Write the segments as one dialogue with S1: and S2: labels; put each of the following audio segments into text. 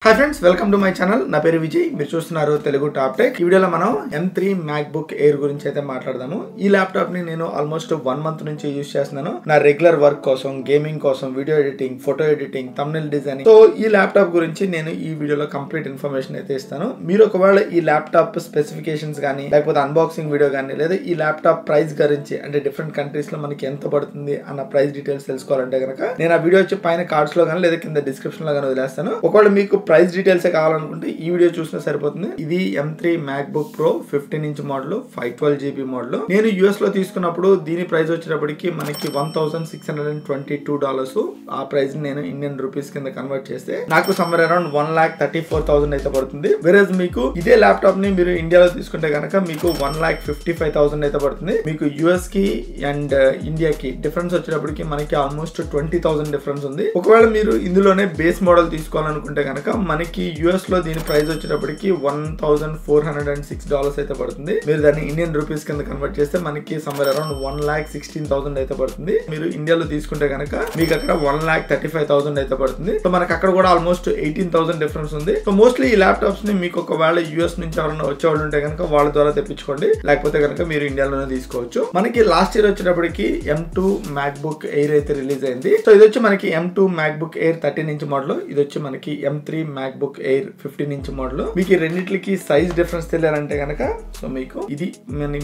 S1: Hi friends, welcome to my channel. నా పేరు విజయ్, మీరు చూస్తున్నారు తెలుగు టాప్ టెక్. ఈ వీడియోలో మనం M3 MacBook Air గురించి అయితే మాట్లాడదాము. ఈ ల్యాప్టాప్ ని నేను ఆల్మోస్ట్ 1 మంత్ నుంచి యూజ్ చేస్తున్నాను. నా రెగ్యులర్ వర్క్ కోసం, గేమింగ్ కోసం, video editing, photo editing, thumbnail designing. So ఈ ల్యాప్టాప్ గురించి నేను ఈ వీడియోలో కంప్లీట్ ఇన్ఫర్మేషన్ అయితే ఇస్తాను. మీరు ఒకవేళ ఈ ల్యాప్టాప్ స్పెసిఫికేషన్స్ కానీ, లేకపోతే అన్బాక్సింగ్ వీడియో కానీ, లేదా ఈ ల్యాప్టాప్ ప్రైస్ గురించి, అంటే డిఫరెంట్ కంట్రీస్ లో మనకి ఎంత పడుతుంది అన్న ప్రైస్ డీటెయిల్స్ తెలుసుకోవాలంటే కనుక నేను ఆ వీడియో వచ్చి పైన కార్డ్స్ లో కానీ లేదా కింద డిస్క్రిప్షన్ లో కానీ వదిలేస్తాను. ఒకవేళ మీకు ప్రైస్ డీటెయిల్స్ కావాలనుకుంటే ఈ వీడియో చూసినా సరిపోతుంది. ఇది M3 MacBook Pro 15" model, 512GB model. నేను US లో తీసుకున్నప్పుడు దీని ప్రైస్ వచ్చేటప్పటికి మనకి $1,622. ఆ ప్రైస్ నేను ఇండియన్ రూపీస్ కింద కన్వర్ట్ చేస్తే నాకు సమ్మర్ అరౌండ్ 1,34,000 అయితే పడుతుంది. వెరస్ మీకు ఇదే ల్యాప్టాప్ ని మీరు ఇండియాలో తీసుకుంటే కనుక మీకు 1,55,000 అయితే పడుతుంది. మీకు US కి అండ్ ఇండియాకి డిఫరెన్స్ వచ్చేటప్పటికి మనకి ఆల్మోస్ట్ 20,000 డిఫరెన్స్ ఉంది. ఒకవేళ మీరు ఇందులోనే బేస్ మోడల్ తీసుకోవాలనుకుంటే కనుక మనకి US లో దీని ప్రైస్ వచ్చేటప్పటికి $1,406 అయితే పడుతుంది. మీరు దాన్ని ఇండియన్ రూపీస్ కింద కన్వర్ట్ చేస్తే మనకి సమ్మర్ అరౌండ్ 1,16,000 అయితే పడుతుంది. మీరు ఇండియాలో తీసుకుంటే కనుక మీకు అక్కడ 1,35,000 అయితే పడుతుంది. సో మనకి అక్కడ కూడా ఆల్మోస్ట్ 18,000 డిఫరెన్స్ ఉంది. సో మోస్ట్లీ ఈ ల్యాప్టాప్స్ ని మీకు ఒకవేళ US నుంచి ఎవరైనా వచ్చేవాళ్ళు ఉంటే కనుక వాళ్ళ ద్వారా తెప్పించుకోండి, లేకపోతే కనుక మీరు ఇండియాలోనే తీసుకోవచ్చు. మనకి లాస్ట్ ఇయర్ వచ్చేటప్పటికి M2 MacBook Air అయితే రిలీజ్ అయింది. సో ఇది వచ్చి మనకి M2 MacBook Air 13" మోడల్, ఇది వచ్చి మనకి M3 MacBook Air 15" మోడల్. మీకు ఈ రెండిట్లకి సైజ్ డిఫరెన్స్ తెలియాలంటే కనుక సో మీకు ఇది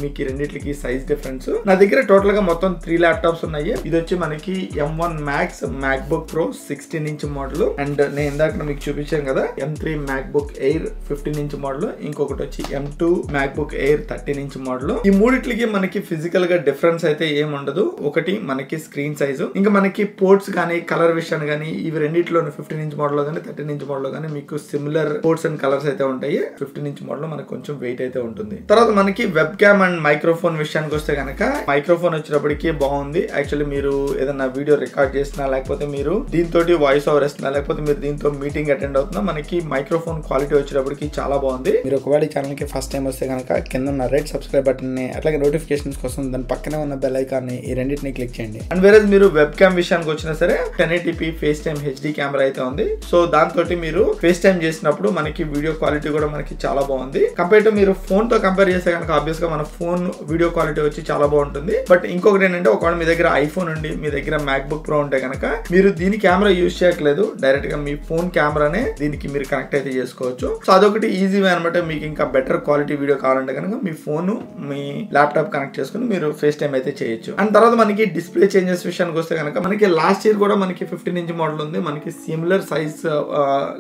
S1: మీకు రెండిట్లకి సైజ్ డిఫరెన్స్. నా దగ్గర టోటల్ గా మొత్తం 3 ల్యాప్టాప్స్ ఉన్నాయి. ఇది వచ్చి మనకి M1 Max MacBook Pro 16" model, and నేను ఇందాక మీకు చూపించాను కదా M3 MacBook Air 15" మోడల్. ఇంకొకటి వచ్చి M2 MacBook Air 13" మోడల్. ఈ మూడిట్లకి మనకి ఫిజికల్ గా డిఫరెన్స్ అయితే ఏం ఉండదు. ఒకటి మనకి స్క్రీన్ సైజు, ఇంకా మనకి పోర్ట్స్ కానీ కలర్ విషయాన్ని కానీ ఇవి రెండిట్లోనే 15" మోడల్ కానీ 13" మోడల్ కానీ మీకు సిమిలర్ పోర్ట్స్ అండ్ కలర్స్ అయితే ఉంటాయి. 15" మోడల్ మనకు కొంచెం వెయిట్ అయితే ఉంటుంది. తర్వాత మనకి వెబ్ క్యామ్ అండ్ మైక్రోఫోన్ విషయానికి వస్తే కనుక మైక్రోఫోన్ వచ్చేటప్పటికి బాగుంది. యాక్చువల్లీ మీరు ఏదైనా వీడియో రికార్డ్ చేసినా, లేకపోతే మీరు దీంతో వాయిస్ ఓవర్ ఇస్తున్నా, లేకపోతే మీరు దీంతో మీటింగ్ అటెండ్ అవుతున్నా, మనకి మైక్రోఫోన్ క్వాలిటీ వచ్చేటప్పటికి చాలా బాగుంది. మీరు ఒకవేళ ఈ ఛానల్ కి ఫస్ట్ టైం వస్తే కనుక కింద ఉన్న రెడ్ సబ్స్క్రైబ్ బటన్ ని, అట్లాగే నోటిఫికేషన్స్ కోసం దాని పక్కనే ఉన్న బెల్ ఐకాన్ ని, ఈ రెండింటిని క్లిక్ చేయండి. అండ్ వేరే మీరు వెబ్ క్యామ్ విషయానికి వచ్చినా సరే 1080p face time HD camera అయితే ఉంది. సో దాంతో మీరు ఫేస్ టైమ్ చేసినప్పుడు మనకి వీడియో క్వాలిటీ కూడా మనకి చాలా బాగుంది. కంపేర్ టు మీరు ఫోన్ తో కంపేర్ చేస్తే కనుక ఆబ్వియస్ గా మన ఫోన్ వీడియో క్వాలిటీ వచ్చి చాలా బాగుంటుంది. బట్ ఇంకొకటి ఏంటంటే ఒకవేళ మీ దగ్గర ఐఫోన్ ఉండి మీ దగ్గర MacBook Pro ఉంటే కనుక మీరు దీని కెమెరా యూజ్ చేయట్లేదు, డైరెక్ట్ గా మీ ఫోన్ కెమెరానే దీనికి మీరు కనెక్ట్ అయితే చేసుకోవచ్చు. సో అదొకటి ఈజీ వే అనమాట. మీకు ఇంకా బెటర్ క్వాలిటీ వీడియో కావాలంటే కనుక మీ ఫోన్ మీ ల్యాప్టాప్ కనెక్ట్ చేసుకుని మీరు ఫేస్ టైమ్ అయితే చేయొచ్చు. అండ్ తర్వాత మనకి డిస్ప్లే చేంజెస్ విషయానికి వస్తే కనుక మనకి లాస్ట్ ఇయర్ కూడా మనకి 15" మోడల్ ఉంది. మనకి similar size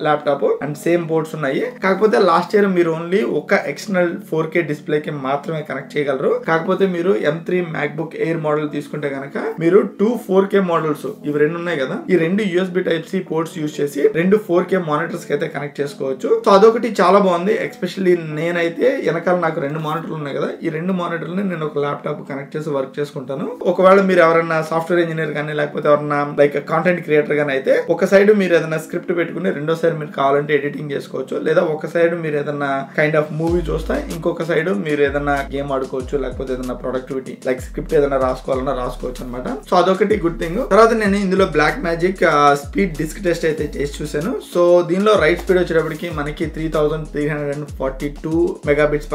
S1: laptop and same ports ఉన్నాయి. కాకపోతే లాస్ట్ ఇయర్ మీరు ఓన్లీ ఒక ఎక్స్టర్నల్ 4K డిస్ప్లే కి మాత్రమే కనెక్ట్ చేయగలరు. కాకపోతే మీరు M3 MacBook Air మోడల్ తీసుకుంటే కనుక మీరు 2 4K మోడల్స్ ఇవి రెండు ఉన్నాయి కదా, ఈ రెండు USB Type-C పోర్ట్స్ యూజ్ చేసి 2 4K మానిటర్స్ కి అయితే కనెక్ట్ చేసుకోవచ్చు. సో అదొకటి చాలా బాగుంది. ఎస్పెషల్లీ నేనైతే వెనకాల నాకు 2 మానిటర్లు ఉన్నాయి కదా, ఈ 2 మానిటర్లని నేను ఒక ల్యాప్టాప్ కనెక్ట్ చేసి వర్క్ చేసుకుంటాను. ఒకవేళ మీరు ఎవరైనా సాఫ్ట్వేర్ ఇంజనీర్ కానీ, లేకపోతే ఎవరైనా లైక్ కంటెంట్ క్రియేటర్ గానీ అయితే ఒక సైడ్ మీరు ఏదైనా స్క్రిప్ట్ పెట్టుకుని రెండో సైడ్ మీరు కావాలంటే ఎడిటింగ్ చేసుకోవచ్చు, లేదా ఒక సైడ్ మీరు ఏదైనా కైండ్ ఆఫ్ మూవీ చూస్తే ఇంకొక సైడ్ మీరు ఏదైనా గేమ్ ఆడుకోవచ్చు, లేకపోతే ఏదైనా ప్రొడక్టివిటీ లైక్ స్క్రిప్ట్ ఏదైనా రాసుకోవాలన్నా రాసుకోవచ్చు అనమాట. సో అదొకటి గుడ్ థింగ్. తర్వాత నేను ఇందులో Blackmagic speed disk test అయితే చేసి చూసాను. సో దీనిలో రైట్ స్పీడ్ వచ్చేటప్పటికి మనకి 3,342 MB/s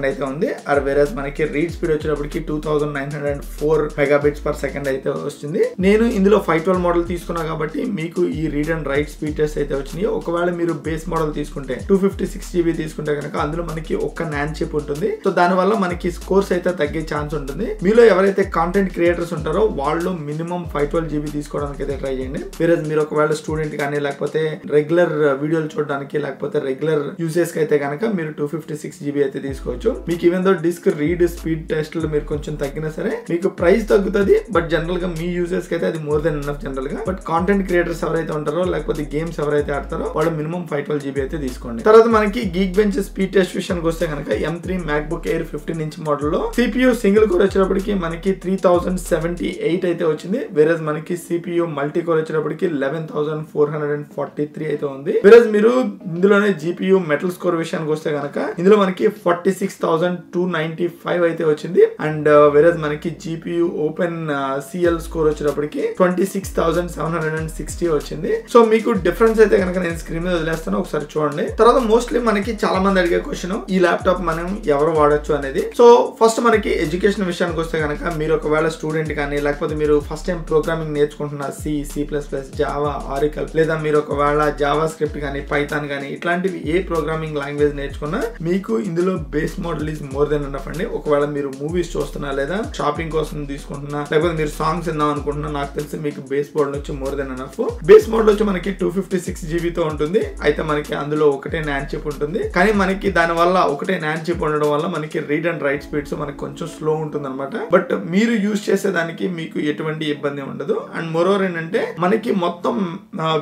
S1: అయితే ఉంది. ఆర్ వేరేస్ మనకి రీడ్ స్పీడ్ వచ్చేటప్పటికి 2,904 MB/s అయితే వస్తుంది. నేను ఇందులో 512 మోడల్ తీసుకున్నా కాబట్టి మీకు ఈ read and right speed test అయితే వచ్చినాయి. ఒకవేళ మీరు బేస్ మోడల్ తీసుకుంటే 256GB తీసుకుంటే కనుక అందులో మనకి ఒక్క NAND చిప్ ఉంటుంది. సో దాని వల్ల మనకి స్కోర్స్ అయితే తగ్గే ఛాన్స్ ఉంటుంది. మీలో ఎవరైతే కాంటెంట్ క్రియేటర్స్ ఉంటారో వాళ్ళు మినిమం 512GB తీసుకోవడానికి అయితే ట్రై చేయండి. వేరే మీరు ఒకవేళ స్టూడెంట్ కానీ, లేకపోతే రెగ్యులర్ వీడియోలు చూడడానికి, లేకపోతే రెగ్యులర్ యూజెస్ కి అయితే కనుక మీరు 256GB అయితే తీసుకోవచ్చు. మీకు even though disk read speed test మీరు కొంచెం తగ్గినా సరే మీకు ప్రైస్ తగ్గుతుంది. బట్ జనరల్ గా మీ యూజెస్ కి అయితే అది మోర్ దెన్ ఎనఫ్ జనరల్ గా. బట్ కాంటెంట్ క్రియేటర్స్ ఎవరైతే ఉంటారో, లేకపోతే గేమ్స్ ఎవరైతే ఆడతారో వాళ్ళు మినిమం 512GB అయితే తీసుకోండి. తర్వాత మనకి గీక్ బెంచ్ స్పీడ్ టెస్ట్ విషయానికి వస్తే కనుక M3 MacBook Air 15" మోడల్ లో CPU సింగిల్ కోర్ వచ్చేటప్పటికి మనకి 3078 అయితే వచ్చింది. వేరేజ్ మనకి CPU మల్టీ కోర్ వచ్చేటప్పటికి 11,443 అయితే ఉంది. వేరేజ్ మీరు ఇందులోనే GPU మెటల్ స్కోర్ విషయానికి వస్తే కనుక ఇందులో మనకి 46,295 అయితే వచ్చింది. అండ్ వేరేజ్ మనకి GPU ఓపెన్ CL స్కోర్ వచ్చేటప్పటికి 26,760 వచ్చింది. సో మీకు డిఫరెన్స్ అయితే కనుక నేను స్క్రీన్ స్క్రీన్ మీద వదిలేస్తాను, ఒకసారి చూడండి. తర్వాత మోస్ట్లీ మనకి చాలా మంది అడిగే క్వశ్చన్, ఈ ల్యాప్టాప్ మనం ఎవరు వాడచ్చు అనేది. సో ఫస్ట్ మనకి ఎడ్యుకేషన్ విషయానికి వస్తే కనుక మీరు ఒకవేళ స్టూడెంట్ కానీ లేకపోతే మీరు ఫస్ట్ టైం ప్రోగ్రామింగ్ నేర్చుకుంటున్న C++, జావా, ఆరికల్, లేదా మీరు ఒకవేళ జావా స్క్రిప్ట్ కానీ పైథాన్ కానీ ఇట్లాంటివి ఏ ప్రోగ్రామింగ్ లాంగ్వేజ్ నేర్చుకున్నా మీకు ఇందులో base model is more than enough అండి. ఒకవేళ మీరు మూవీస్ చూస్తున్నా లేదా షాపింగ్ కోసం తీసుకుంటున్నా లేకపోతే మీరు సాంగ్స్ విందాం అనుకుంటున్నా, నాకు తెలిసి మీకు బేస్ మోడల్ వచ్చి more than enough. Base model వచ్చి మనకి 256 GB తో ఉంటుంది. అయితే మనకి అందులో ఒకటే NAND చిప్ ఉంటుంది. కానీ మనకి దాని వల్ల ఒకటే NAND చిప్ ఉండడం వల్ల మనకి రీడ్ అండ్ రైట్ స్పీడ్స్ మనకి కొంచెం స్లో ఉంటుంది అనమాట. బట్ మీరు యూజ్ చేసేదానికి మీకు ఎటువంటి ఇబ్బంది ఉండదు. అండ్ మోరోవర్ ఏంటంటే మనకి మొత్తం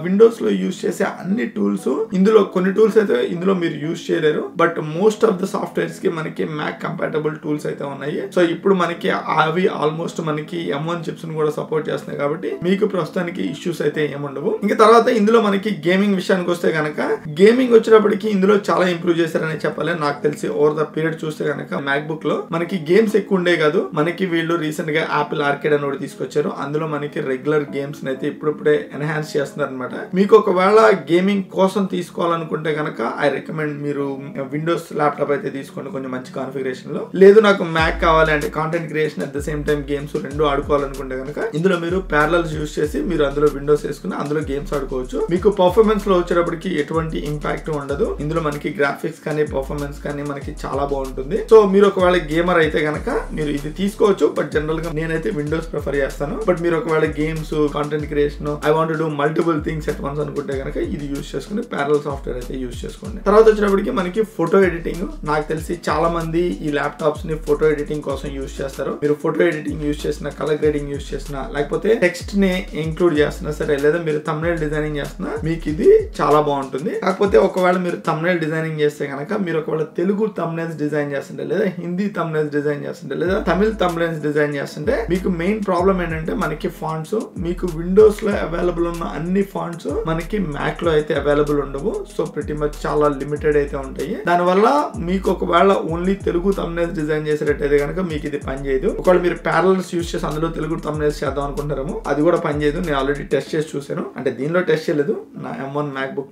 S1: విండోస్ లో యూజ్ చేసే అన్ని టూల్స్, ఇందులో కొన్ని టూల్స్ అయితే ఇందులో మీరు యూజ్ చేయలేరు. But most of the softwares కి మనకి మ్యాక్ కంపాటబుల్ టూల్స్ అయితే ఉన్నాయి. సో ఇప్పుడు మనకి అవి ఆల్మోస్ట్ మనకి M1 చిప్స్ ని కూడా సపోర్ట్ చేస్తున్నాయి కాబట్టి మీకు ప్రస్తుతానికి ఇష్యూస్ అయితే ఏముండవు. ఇంకా తర్వాత ఇందులో మనకి గేమింగ్ విషయానికి వస్తే కనుక గేమింగ్ వచ్చేటప్పటికి ఇందులో చాలా ఇంప్రూవ్ చేశారని చెప్పాలి. నాకు తెలిసి ఓవర్ ద పీరియడ్ చూస్తే కనుక మ్యాక్బుక్ లో మనకి గేమ్స్ ఎక్కువ ఉండే కాదు, మనకి వీళ్ళు రీసెంట్ గా యాపిల్ ఆర్కేడ్ అని ఒకటి తీసుకొచ్చారు. అందులో మనకి రెగ్యులర్ గేమ్స్ అయితే ఇప్పుడే ఎన్హాన్స్ చేస్తున్నారు అనమాట. మీకు ఒకవేళ గేమింగ్ కోసం తీసుకోవాలనుకుంటే కనుక ఐ రికమెండ్ మీరు విండోస్ ల్యాప్టాప్ అయితే తీసుకోండి, కొంచెం మంచి కాన్ఫిగరేషన్ లో. లేదు నాకు మ్యాక్ కావాలి అంటే content creation at the same time games రెండు ఆడుకోవాలనుకుంటే కనుక ఇందులో మీరు ప్యారలల్స్ యూజ్ చేసి మీరు అందులో విండోస్ వేసుకుని అందులో గేమ్స్ ఆడుకోవచ్చు. మీకు పర్ఫార్మెన్స్ లో వచ్చేటప్పటికి ఎటువంటి ఇంపాక్ట్ ఉండదు. ఇందులో మనకి గ్రాఫిక్స్ కానీ పర్ఫార్మెన్స్ కానీ మనకి చాలా బాగుంటుంది. సో మీరు ఒకవేళ గేమర్ అయితే కనుక మీరు ఇది తీసుకోవచ్చు. బట్ జనరల్ గా నేనైతే విండోస్ ప్రిఫర్ చేస్తాను. బట్ మీరు ఒకవేళ games, content creation, I want to do multiple things at once అనుకుంటే కనుక ఇది యూజ్ చేసుకుని ప్యారలల్ సాఫ్ట్వేర్ అయితే యూజ్ చేసుకోండి. తర్వాత వచ్చేటప్పటికి మనకి ఫోటో ఎడిటింగ్, నాకు తెలిసి చాలా మంది ఈ ల్యాప్టాప్స్ ని ఫోటో ఎడిటింగ్ కోసం యూజ్ చేస్తారు. మీరు ఫోటో ఎడిటింగ్ యూజ్ చేసిన, కలర్ గ్రేడింగ్ యూజ్ చేసిన, లేకపోతే టెక్స్ట్ ని ఇంక్లూడ్ చేస్తున్నా సరే, లేదా మీరు థంబ్నెయిల్ డిజైనింగ్ చేస్తున్నా, మీకు ఇది చాలా బాగుంటుంది. కాకపోతే ఒకవేళ మీరు థంబ్నెయిల్ డిజైనింగ్ చేస్తే కనుక మీరు ఒకవేళ తెలుగు థంబ్నెయిల్స్ డిజైన్ చేస్తుంటే, లేదా హిందీ థంబ్నెయిల్స్ డిజైన్ చేస్తుంటే, లేదా తమిళ్ థంబ్నెయిల్స్ డిజైన్ చేస్తుంటే మీకు మెయిన్ ప్రాబ్లం ఏంటంటే మనకి ఫాంట్స్, మీకు విండోస్ లో అవైలబుల్ ఉన్న అన్ని ఫాంట్స్ మనకి మ్యాక్ లో అయితే అవైలబుల్ ఉండవు. సో ప్రిటీ మచ్ చాలా లిమిటెడ్ అయితే ఉంటాయి. దానివల్ల మీకు ఒకవేళ ఓన్లీ తెలుగు థంబ్నెయిల్స్ డిజైన్ చేసేటట్టయితే కనుక మీకు ఇది పనిచేయదు. ఒకవేళ మీరు ప్యారలల్స్ యూజ్ చేసి అందులో తెలుగు థంబ్నెయిల్స్ చేద్దాం అనుకుంటారేమో, అది కూడా పనిచేయదు. నేను ఆల్రెడీ టెస్ట్ చేసి చూసాను, అంటే దీనిలో టెస్ట్ చేయలేదు, నా M1 MacBook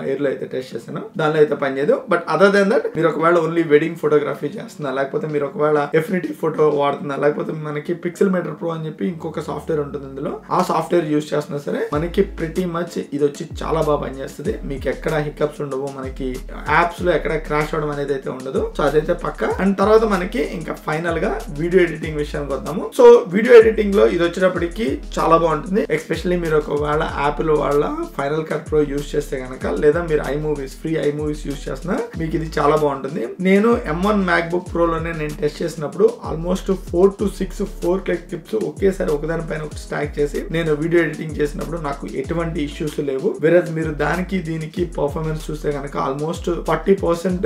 S1: Air లో అయితే టెస్ట్ చేశాను, దానిలో అయితే పనిచేయదు. బట్ అదర్ దెన్ దట్ మీరు ఒకవేళ ఓన్లీ వెడ్డింగ్ ఫోటోగ్రఫీ చేస్తున్నా, లేకపోతే మీరు ఒకవేళ ఎఫినిటీ ఫోటో వాడుతున్నా, లేకపోతే మనకి Pixelmator Pro అని చెప్పి ఇంకొక సాఫ్ట్వేర్ ఉంటుంది ఇందులో, ఆ సాఫ్ట్వేర్ యూజ్ చేస్తున్నా సరే మనకి ప్రిటీ మచ్ ఇది వచ్చి చాలా బాగా పనిచేస్తుంది. మీకు ఎక్కడ హిక్అప్స్ ఉండవు, మనకి యాప్స్ లో ఎక్కడ క్రాష్ అవడం అనేది అయితే ఉండదు. సో అదైతే పక్క. అండ్ తర్వాత మనకి ఇంకా ఫైనల్ గా వీడియో ఎడిటింగ్ విషయానికి వద్దాము. సో వీడియో ఎడిటింగ్ లో ఇది వచ్చేటప్పటికి చాలా బాగుంటుంది. ఎస్పెషల్లీ మీరు ఒకవేళ యాపిల్ వాళ్ళ ఫైనల్ కట్ ప్రో యూజ్ చేస్తే కనుక, లేదా మీరు ఫ్రీ iMovies యూజ్ చేస్తున్నా మీకు ఇది చాలా బాగుంటుంది. నేను M1 MacBook Pro లోనే నేను టెస్ట్ చేసినప్పుడు ఆల్మోస్ట్ 4 to 6 4K క్లిప్స్ ఒకేసారి ఒకదానిపైన ఒకటి స్టాక్ చేసి నేను వీడియో ఎడిటింగ్ చేసినప్పుడు నాకు ఎటువంటి ఇష్యూస్ లేవు. వేరేజ్ మీరు దానికి దీనికి పర్ఫార్మెన్స్ చూస్తే కనుక ఆల్మోస్ట్ 40%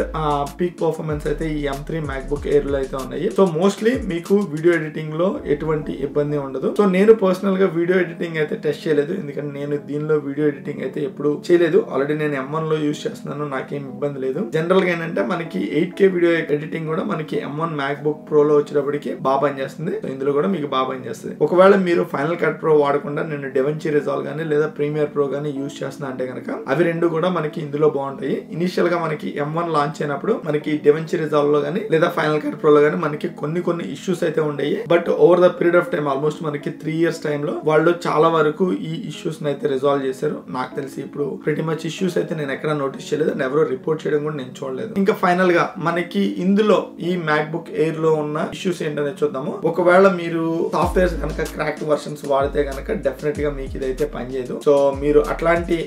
S1: పీక్ పర్ఫార్మెన్స్ అయితే ఈ M3 MacBook Air లో అయితే ఉన్నాయి. సో మోస్ట్లీ మీకు వీడియో ఎడిటింగ్ లో ఎటువంటి ఇబ్బంది ఉండదు. సో నేను పర్సనల్ గా వీడియో ఎడిటింగ్ అయితే టెస్ట్ చేయలేదు, ఎందుకంటే నేను దీనిలో వీడియో ఎడిటింగ్ అయితే ఎప్పుడు చేయలేదు. ఆల్రెడీ నేను M1 లో యూజ్ చేస్తున్నాను, నాకేం ఇబ్బంది లేదు. జనరల్ గా ఏంటంటే మనకి 8K వీడియో ఎడిటింగ్ కూడా మనకి M1 MacBook Pro లో వచ్చేటప్పటికి బాగా పనిచేస్తుంది. సో ఇందులో కూడా మీకు బాగా పనిచేస్తుంది. ఒకవేళ మీరు ఫైనల్ కట్ ప్రో వాడకుండా నేను DaVinci Resolve గానీ లేదా ప్రీమియర్ ప్రో గానీ యూజ్ చేస్తున్నా అంటే కనుక అవి రెండు కూడా మనకి ఇందులో బాగుంటాయి. ఇనిషియల్ గా మనకి M1 లాంచ్ అయినప్పుడు మనకి DaVinci Resolve లో గానీ లేదా ఫైనల్ కట్ ప్రో లో గానీ మనకి కొన్ని ఇష్యూస్ అయితే ఉండేవి. But over the period of time almost మనకి 3 years టైమ్ లో వాళ్ళు చాలా వరకు ఈ ఇష్యూస్ అయితే రిజాల్వ్ చేశారు. నాకు తెలిసి ఇప్పుడు ప్రిటీ మచ్ ఇష్యూస్ అయితే నేను ఎక్కడ నోటీస్ చేయలేదు, ఎవరో రిపోర్ట్ చేయడం కూడా నేను చూడలేదు. ఇంకా ఫైనల్ గా మనకి ఇందులో ఈ MacBook Air లో ఉన్న ఇష్యూస్ ఏంటనే చూద్దాము. ఒకవేళ మీరు సాఫ్ట్వేర్స్ కనుక క్రాక్డ్ వర్షన్స్ వాడితే కనుక డెఫినెట్ గా మీకు ఇదైతే పనిచేయదు. సో మీరు అట్లాంటి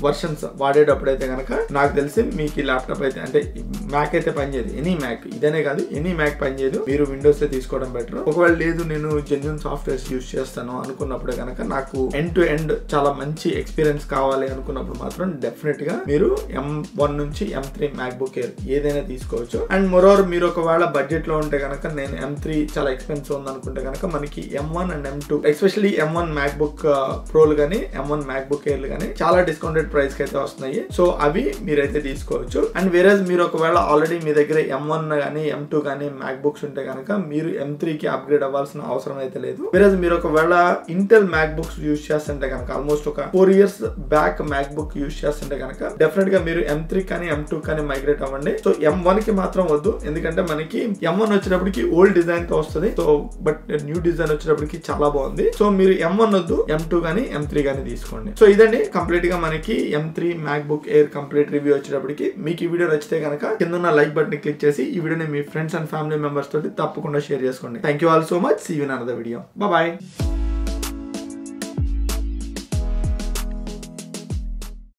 S1: వర్షన్స్ వాడేటప్పుడు అయితే కనుక నాకు తెలిసి మీకు ఈ ల్యాప్టాప్ అయితే అంటే మ్యాక్ అయితే పనిచేయదు. ఎనీ మ్యాక్, ఇదనే కాదు ఎనీ మ్యాక్ పనిచేయదు. మీరు విండోస్ తీసుకోవడం బెటర్. ఒకవేళ లేదు నేను జెన్యూన్ సాఫ్ట్వేర్స్ యూజ్ చేస్తాను అనుకున్నప్పుడే కనుక, నాకు ఎండ్ టు ఎండ్ చాలా మంచి ఎక్స్పీరియన్స్ కావాలి అనుకున్నప్పుడు మాత్రం డెఫినెట్ గా మీరు M1 నుంచి M3 MacBook Air ఏదైనా తీసుకోవచ్చు. అండ్ మోరోవర్ మీరు ఒకవేళ బడ్జెట్ లో ఉంటే కనుక, నేను M3 చాలా ఎక్స్పెన్సివ్ ఉంది అనుకుంటే కనుక మనకి M1 and M2 especially M1 MacBook Pro లు గానీ M1 MacBook Air లు గానీ చాలా డిస్కౌంటెడ్ ప్రైస్ కి అయితే వస్తున్నాయి. సో అవి మీరైతే తీసుకోవచ్చు. అండ్ వేరేజ్ మీరు ఒకవేళ ఆల్రెడీ మీ దగ్గర M1 గానీ M2 గానీ MacBooks ఉంటే కనుక మీరు M3 కి అప్గ్రేడ్ అవ్వాల్సిన అవసరం అయితే లేదు. వేరేజ్ మీరు ఒకవేళ ఇంటెల్ MacBooks యూజ్ చేస్తుంటే కనుక ఆల్మోస్ట్ ఒక 4 years బ్యాక్ మ్యాక్బుక్ యూస్ చేస్తుంటే కనుక డెఫినెట్ గా మీరు M3 కానీ M2 కానీ మైగ్రేట్ అవ్వండి. సో M1 కి మాత్రం వద్దు, ఎందుకంటే మనకి M1 వచ్చేటప్పటికి ఓల్డ్ డిజైన్ తో వస్తుంది. సో బట్ న్యూ డిజైన్ వచ్చేటప్పటికి చాలా బాగుంది. సో మీరు M1 వద్దు, M2 కానీ M3 కానీ తీసుకోండి. సో ఇదండి కంప్లీట్ గా మనకి M3 MacBook air complete review వచ్చేటప్పటికి. మీకు ఈ వీడియో నచ్చితే కనుక కింద ఉన్న లైక్ బటన్ ని క్లిక్ చేసి ఈ వీడియోని మీ ఫ్రెండ్స్ అండ్ ఫ్యామిలీ మెంబర్స్ తోటి తప్పకుండా షేర్ చేసుకోండి. Thank you all so much. See you in another video. Bye.